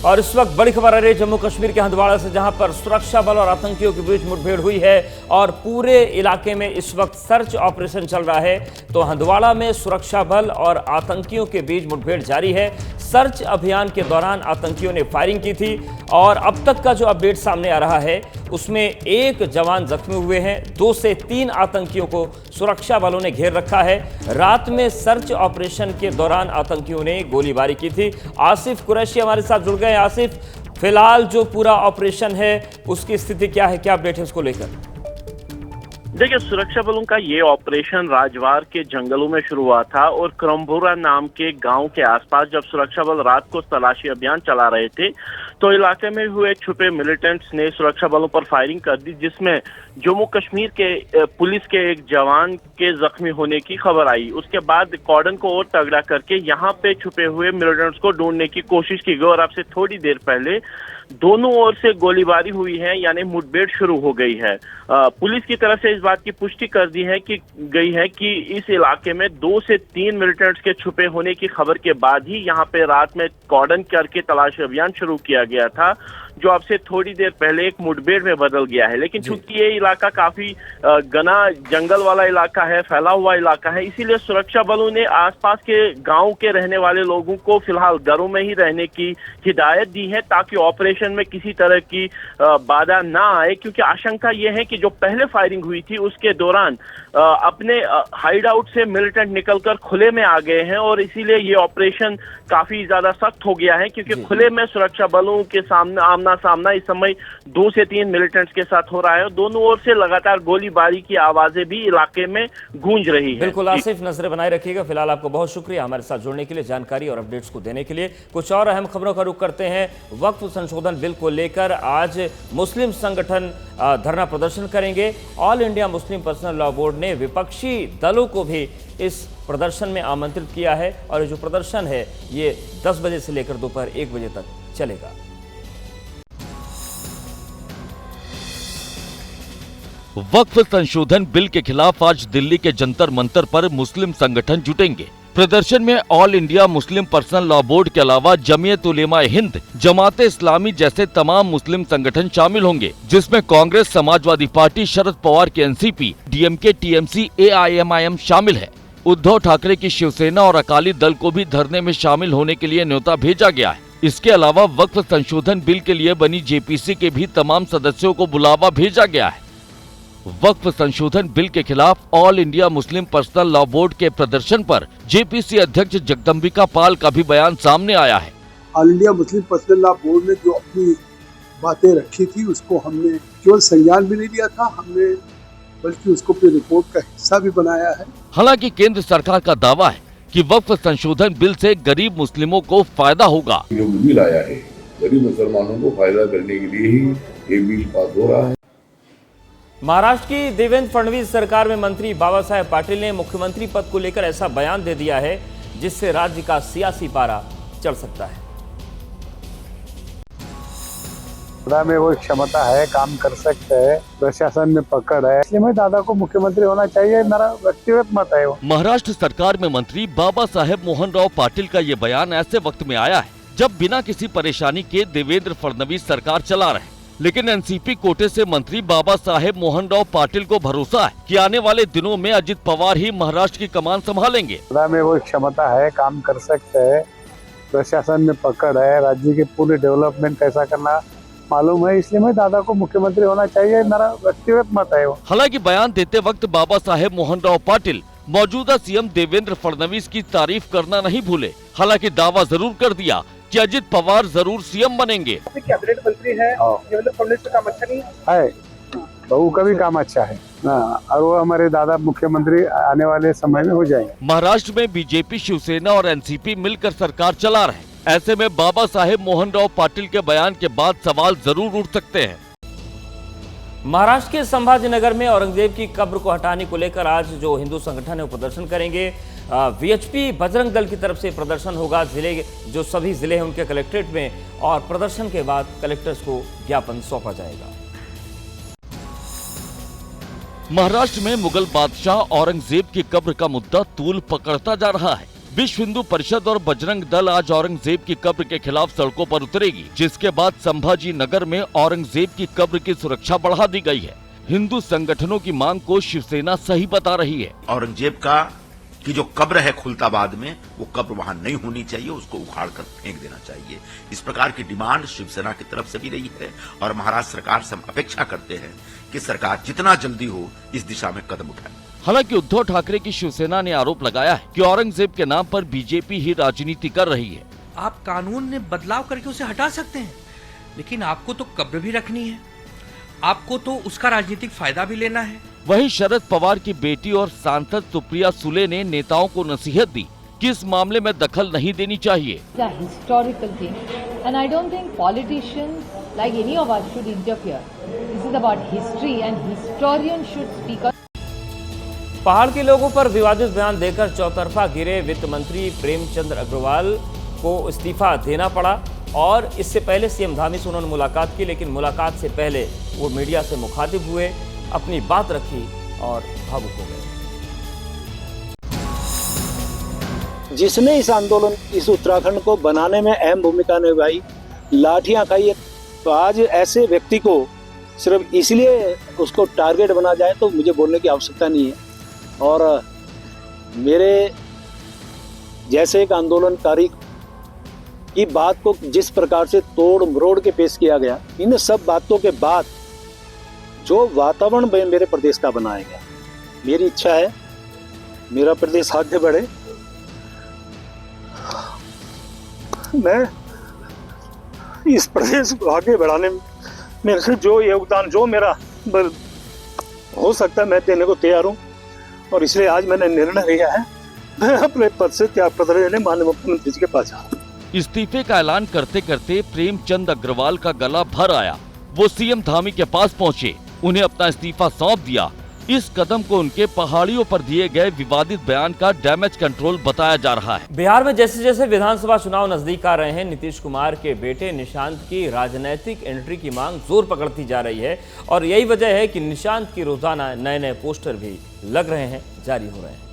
और इस वक्त बड़ी खबर आ रही है जम्मू कश्मीर के हंदवाड़ा से, जहां पर सुरक्षा बल और आतंकियों के बीच मुठभेड़ हुई है और पूरे इलाके में इस वक्त सर्च ऑपरेशन चल रहा है। तो हंदवाड़ा में सुरक्षा बल और आतंकियों के बीच मुठभेड़ जारी है। सर्च अभियान के दौरान आतंकियों ने फायरिंग की थी और अब तक का जो अपडेट सामने आ रहा है उसमें एक जवान जख्मी हुए हैं, 2 से 3 आतंकियों को सुरक्षा बलों ने घेर रखा है। रात में सर्च ऑपरेशन के दौरान आतंकियों ने गोलीबारी की थी। आसिफ कुरैशी हमारे साथ जुड़ गए। आसिफ, फिलहाल जो पूरा ऑपरेशन है उसकी स्थिति क्या है, क्या अपडेट है उसको लेकर? देखिए, सुरक्षा बलों का ये ऑपरेशन राजवार के जंगलों में शुरू हुआ था और क्रमभूरा नाम के गांव के आसपास जब सुरक्षा बल रात को तलाशी अभियान चला रहे थे तो इलाके में हुए छुपे मिलिटेंट्स ने सुरक्षा बलों पर फायरिंग कर दी, जिसमें जम्मू कश्मीर के पुलिस के एक जवान के जख्मी होने की खबर आई। उसके बाद कॉर्डन को और तगड़ा करके यहाँ पे छुपे हुए मिलिटेंट्स को ढूंढने की कोशिश की गई और अब से थोड़ी देर पहले दोनों ओर से गोलीबारी हुई है, यानी मुठभेड़ शुरू हो गई है। पुलिस की तरफ से इस बात की पुष्टि कर दी है कि इस इलाके में 2 से 3 मिलिटेंट्स के छुपे होने की खबर के बाद ही यहाँ पे रात में कॉर्डन करके तलाशी अभियान शुरू किया गया था, जो अब से थोड़ी देर पहले एक मुठभेड़ में बदल गया है। लेकिन चूंकि ये इलाका काफी घना जंगल वाला इलाका है, फैला हुआ इलाका है, इसीलिए सुरक्षा बलों ने आसपास के गांव के रहने वाले लोगों को फिलहाल घरों में ही रहने की हिदायत दी है ताकि ऑपरेशन में किसी तरह की बाधा ना आए, क्योंकि आशंका यह है कि जो पहले फायरिंग हुई थी उसके दौरान अपने हाइड आउट से मिलिटेंट निकलकर खुले में आ गए हैं और इसीलिए ये ऑपरेशन काफी ज्यादा सख्त हो गया है, क्योंकि खुले में सुरक्षा बलों के सामने आमना सामना इस समय 2 से 3 मिलिटेंट्स के साथ हो रहा है। दोनों ओर से लगातार गोलीबारी की आवाजें भी इलाके में गूंज रही है। बिल्कुल आसिफ, नजरें बनाए रखिएगा। फिलहाल आपको बहुत शुक्रिया हमारे साथ जुड़ने के लिए, जानकारी और अपडेट्स को देने के लिए। कुछ और अहम खबरों का रुख करते हैं। वक्फ संशोधन बिल को लेकर आज मुस्लिम संगठन धरना प्रदर्शन करेंगे। All India Muslim personal law board ने विपक्षी दलों को भी इस प्रदर्शन में आमंत्रित किया है और जो प्रदर्शन है ये 10 बजे से लेकर दोपहर 1 बजे तक चलेगा। वक्फ संशोधन बिल के खिलाफ आज दिल्ली के जंतर मंतर पर मुस्लिम संगठन जुटेंगे। प्रदर्शन में all India Muslim personal law board के अलावा जमीयत उलेमा हिंद, जमात इस्लामी जैसे तमाम मुस्लिम संगठन शामिल होंगे, जिसमें कांग्रेस, समाजवादी पार्टी, शरद पवार की एनसीपी, डीएमके, टीएमसी, एआईएमआईएम शामिल है। उद्धव ठाकरे की शिवसेना और अकाली दल को भी धरने में शामिल होने के लिए न्योता भेजा गया है। इसके अलावा वक्फ संशोधन बिल के लिए बनी जेपीसी के भी तमाम सदस्यों को बुलावा भेजा गया है। वक्फ संशोधन बिल के खिलाफ all India Muslim personal law board के प्रदर्शन पर जेपीसी अध्यक्ष जगदम्बिका पाल का भी बयान सामने आया है। All India Muslim personal law board ने जो अपनी बातें रखी थी उसको हमने केवल संज्ञान भी नहीं लिया था, हमने बल्कि उसको अपनी रिपोर्ट का हिस्सा भी बनाया है। हालांकि केंद्र सरकार का दावा है कि वक्फ संशोधन बिल से गरीब मुस्लिमों को फायदा होगा। जो बिल आया है गरीब मुसलमानों को फायदा करने के लिए ही ये बिल पास हो रहा है। महाराष्ट्र की देवेंद्र फडणवीस सरकार में मंत्री बाबा साहेब पाटिल ने मुख्यमंत्री पद को लेकर ऐसा बयान दे दिया है जिससे राज्य का सियासी पारा चढ़ सकता है। में वो क्षमता है, काम कर सकते हैं, प्रशासन में पकड़ है, इसलिए मैं दादा को मुख्यमंत्री होना चाहिए, मेरा व्यक्तिगत मत है वो। महाराष्ट्र सरकार में मंत्री बाबा साहेब मोहन राव पाटिल का ये बयान ऐसे वक्त में आया है जब बिना किसी परेशानी के देवेंद्र फडणवीस सरकार चला रहे, लेकिन एनसीपी कोटे से मंत्री बाबा साहेब मोहन राव पाटिल को भरोसा है कि आने वाले दिनों में अजित पवार ही महाराष्ट्र की कमान संभालेंगे। में वो क्षमता है, काम कर सकते हैं, प्रशासन में पकड़ है, राज्य के पूरे डेवलपमेंट कैसा करना मालूम है, इसलिए मैं दादा को मुख्यमंत्री होना चाहिए, मेरा व्यक्तिगत मत है वो। हालांकि बयान देते वक्त बाबा साहेब मोहन राव पाटिल मौजूदा सीएम देवेंद्र फडणवीस की तारीफ करना नहीं भूले। हालांकि दावा जरूर कर दिया कि अजित पवार जरूर सीएम बनेंगे। कैबिनेट मंत्री है, देवेंद्र फडणवीस का काम अच्छा नहीं है, बहू का भी काम अच्छा है और वो हमारे दादा मुख्यमंत्री आने वाले समय में हो जाएंगे। महाराष्ट्र में बीजेपी, शिवसेना और एनसीपी मिलकर सरकार चला रहे, ऐसे में बाबा साहेब मोहन राव पाटिल के बयान के बाद सवाल जरूर उठ सकते हैं। महाराष्ट्र के संभाजी नगर में औरंगजेब की कब्र को हटाने को लेकर आज जो हिंदू संगठन है वो प्रदर्शन करेंगे। वीएचपी बजरंग दल की तरफ से प्रदर्शन होगा जिले जो सभी जिले हैं उनके कलेक्ट्रेट में, और प्रदर्शन के बाद कलेक्टर्स को ज्ञापन सौंपा जाएगा। महाराष्ट्र में मुगल बादशाह औरंगजेब की कब्र का मुद्दा तूल पकड़ता जा रहा है। विश्व हिंदू परिषद और बजरंग दल आज औरंगजेब की कब्र के खिलाफ सड़कों पर उतरेगी, जिसके बाद संभाजी नगर में औरंगजेब की कब्र की सुरक्षा बढ़ा दी गई है। हिंदू संगठनों की मांग को शिवसेना सही बता रही है। औरंगजेब की जो कब्र है खुलताबाद में, वो कब्र वहां नहीं होनी चाहिए, उसको उखाड़ कर फेंक देना चाहिए। इस प्रकार की डिमांड शिवसेना की तरफ से भी रही है और महाराष्ट्र सरकार से हम अपेक्षा करते हैं कि सरकार जितना जल्दी हो इस दिशा में कदम उठाए। हालांकि उद्धव ठाकरे की शिवसेना ने आरोप लगाया है कि औरंगजेब के नाम पर बीजेपी ही राजनीति कर रही है। आप कानून में बदलाव करके उसे हटा सकते हैं, लेकिन आपको तो कब्र भी रखनी है, आपको तो उसका राजनीतिक फायदा भी लेना है। वहीं शरद पवार की बेटी और सांसद सुप्रिया सुले ने नेताओं को नसीहत दी कि इस मामले में दखल नहीं देनी चाहिए। Historical thing, and I don't think politicians like any of us should interfere. This is about history, and historians should speak. पहाड़ के लोगों पर विवादित बयान देकर चौतरफा गिरे वित्त मंत्री प्रेमचंद अग्रवाल को इस्तीफा देना पड़ा और इससे पहले सीएम धामी से उन्होंने मुलाकात की, लेकिन मुलाकात से पहले वो मीडिया से मुखातिब हुए, अपनी बात रखी और भावुक हो गए। जिसने इस आंदोलन, इस उत्तराखंड को बनाने में अहम भूमिका निभाई, लाठियां खाई, तो आज ऐसे व्यक्ति को सिर्फ इसलिए उसको टारगेट बना जाए तो मुझे बोलने की आवश्यकता नहीं है। और मेरे जैसे एक आंदोलनकारी की बात को जिस प्रकार से तोड़ मरोड़ के पेश किया गया, इन सब बातों के बाद जो वातावरण मेरे प्रदेश का बनाया गया, मेरी इच्छा है मेरा प्रदेश आगे बढ़े। मैं इस प्रदेश को आगे बढ़ाने में जो योगदान, जो मेरा हो सकता है, मैं देने को तैयार हूँ। और इसलिए आज मैंने निर्णय लिया है, मैं अपने पद से त्यागपत्र लेने माननीय मुख्यमंत्री जी के पास जाऊँ। इस्तीफे का ऐलान करते करते प्रेमचंद अग्रवाल का गला भर आया। वो सीएम धामी के पास पहुंचे, उन्हें अपना इस्तीफा सौंप दिया। इस कदम को उनके पहाड़ियों पर दिए गए विवादित बयान का डैमेज कंट्रोल बताया जा रहा है। बिहार में जैसे जैसे विधानसभा चुनाव नजदीक आ रहे हैं, नीतीश कुमार के बेटे निशांत की राजनीतिक एंट्री की मांग जोर पकड़ती जा रही है और यही वजह है कि निशांत की रोजाना नए नए पोस्टर भी लग रहे हैं, जारी हो रहे हैं।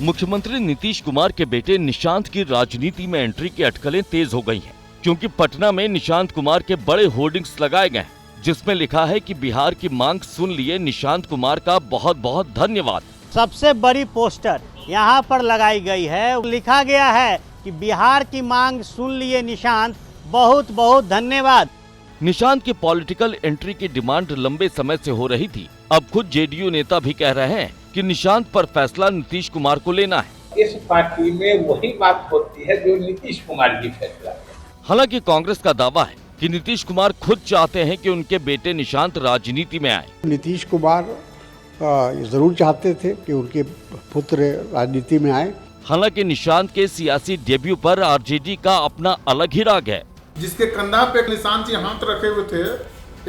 मुख्यमंत्री नीतीश कुमार के बेटे निशांत की राजनीति में एंट्री की अटकलें तेज हो गई हैं, क्योंकि पटना में निशांत कुमार के बड़े होर्डिंग्स लगाए गए हैं, जिसमें लिखा है कि बिहार की मांग सुन लिए, निशांत कुमार का बहुत बहुत धन्यवाद। सबसे बड़ी पोस्टर यहाँ पर लगाई गई है, लिखा गया है कि बिहार की मांग सुन लिए निशांत, बहुत बहुत धन्यवाद। निशांत की पॉलिटिकल एंट्री की डिमांड लंबे समय से हो रही थी। अब खुद जेडीयू नेता भी कह रहे हैं कि निशांत पर फैसला नीतीश कुमार को लेना है। इस पार्टी में वही बात होती है जो नीतीश कुमार की फैसला है। हालांकि कांग्रेस का दावा है कि नीतीश कुमार खुद चाहते हैं कि उनके बेटे निशांत राजनीति में आए। नीतीश कुमार जरूर चाहते थे कि उनके पुत्र राजनीति में आए। हालांकि निशांत के सियासी डेब्यू पर आरजेडी का अपना अलग ही राग है। जिसके कंधा पे निशांत जी हाथ रखे हुए थे,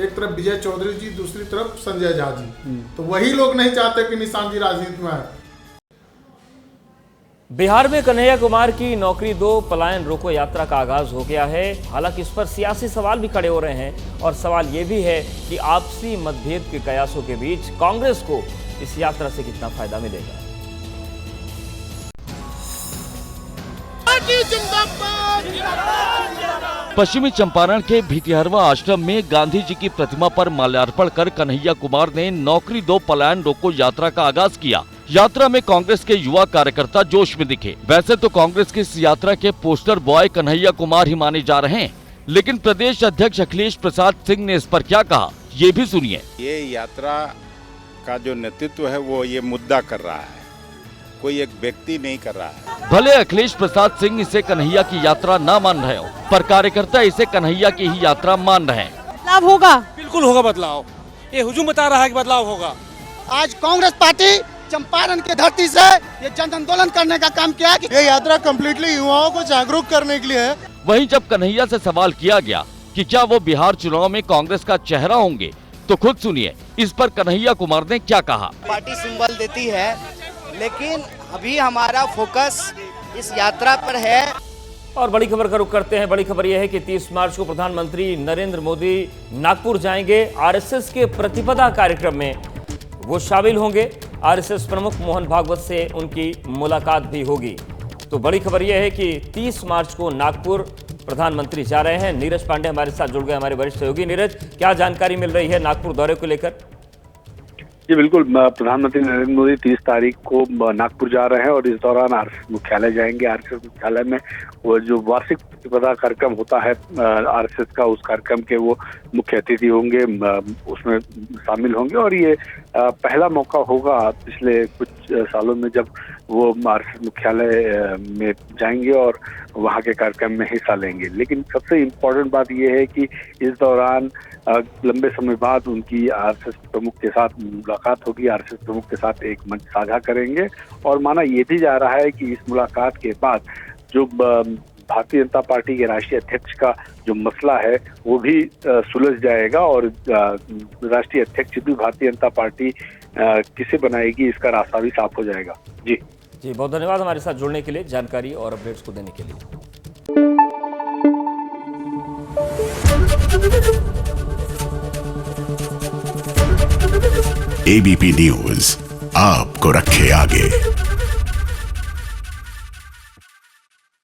एक तरफ विजय चौधरी जी, दूसरी तरफ संजय झा जी, तो वही लोग नहीं चाहते कि निशांत जी राजनीति में आए। बिहार में कन्हैया कुमार की नौकरी दो पलायन रोको यात्रा का आगाज हो गया है। हालांकि इस पर सियासी सवाल भी खड़े हो रहे हैं और सवाल ये भी है कि आपसी मतभेद के कयासों के बीच कांग्रेस को इस यात्रा से कितना फायदा मिलेगा। पश्चिमी चंपारण के भितिहरवा आश्रम में गांधी जी की प्रतिमा पर माल्यार्पण कर कन्हैया कुमार ने नौकरी दो पलायन रोको यात्रा का आगाज किया। यात्रा में कांग्रेस के युवा कार्यकर्ता जोश में दिखे। वैसे तो कांग्रेस की इस यात्रा के पोस्टर बॉय कन्हैया कुमार ही माने जा रहे हैं, लेकिन प्रदेश अध्यक्ष अखिलेश प्रसाद सिंह ने इस पर क्या कहा, ये भी सुनिए। ये यात्रा का जो नेतृत्व है वो ये मुद्दा कर रहा है, कोई एक व्यक्ति नहीं कर रहा है। भले अखिलेश प्रसाद सिंह इसे कन्हैया की यात्रा न मान रहे हो, पर कार्यकर्ता इसे कन्हैया की ही यात्रा मान रहे हैं। बदलाव होगा, बिल्कुल होगा बदलाव। ये हुजूम बता रहा है कि बदलाव होगा। आज कांग्रेस पार्टी चंपारण की धरती से ये जन आंदोलन करने का काम किया कि ये यात्रा कम्प्लीटली युवाओं को जागरूक करने के लिए है। वहीं जब कन्हैया से सवाल किया गया कि क्या वो बिहार चुनाव में कांग्रेस का चेहरा होंगे, तो खुद सुनिए इस पर कन्हैया कुमार ने क्या कहा। पार्टी सिंबल देती है, लेकिन अभी हमारा फोकस इस यात्रा पर है। और बड़ी खबर का रुख करते हैं। बड़ी खबर यह है कि 30 मार्च को प्रधानमंत्री नरेंद्र मोदी नागपुर जाएंगे। आरएसएस के प्रतिपदा कार्यक्रम में वो शामिल होंगे। आरएसएस प्रमुख मोहन भागवत से उनकी मुलाकात भी होगी। तो बड़ी खबर यह है कि 30 मार्च को नागपुर प्रधानमंत्री जा रहे हैं। नीरज पांडे हमारे साथ जुड़ गए, हमारे वरिष्ठ सहयोगी। नीरज, क्या जानकारी मिल रही है नागपुर दौरे को लेकर? जी बिल्कुल, प्रधानमंत्री नरेंद्र मोदी 30 तारीख को नागपुर जा रहे हैं और इस दौरान आरएसएस मुख्यालय जाएंगे। आरएसएस मुख्यालय में वो जो वार्षिक प्रतिपदा कार्यक्रम होता है आरएसएस का, उस कार्यक्रम के वो मुख्य अतिथि होंगे, उसमें शामिल होंगे। और ये पहला मौका होगा पिछले कुछ सालों में जब वो आरएसएस मुख्यालय में जाएंगे और वहाँ के कार्यक्रम में हिस्सा लेंगे। लेकिन सबसे इम्पोर्टेंट बात यह है कि इस दौरान लंबे समय बाद उनकी आरएसएस प्रमुख के साथ मुलाकात होगी। आरएसएस प्रमुख के साथ एक मंच साझा करेंगे और माना ये भी जा रहा है कि इस मुलाकात के बाद जो भारतीय जनता पार्टी के राष्ट्रीय अध्यक्ष का जो मसला है वो भी सुलझ जाएगा और राष्ट्रीय अध्यक्ष भी भारतीय जनता पार्टी किसे बनाएगी इसका रास्ता भी साफ हो जाएगा। जी बहुत धन्यवाद हमारे साथ जुड़ने के लिए, जानकारी और अपडेट्स को देने के लिए। एबीपी न्यूज आपको रखे आगे।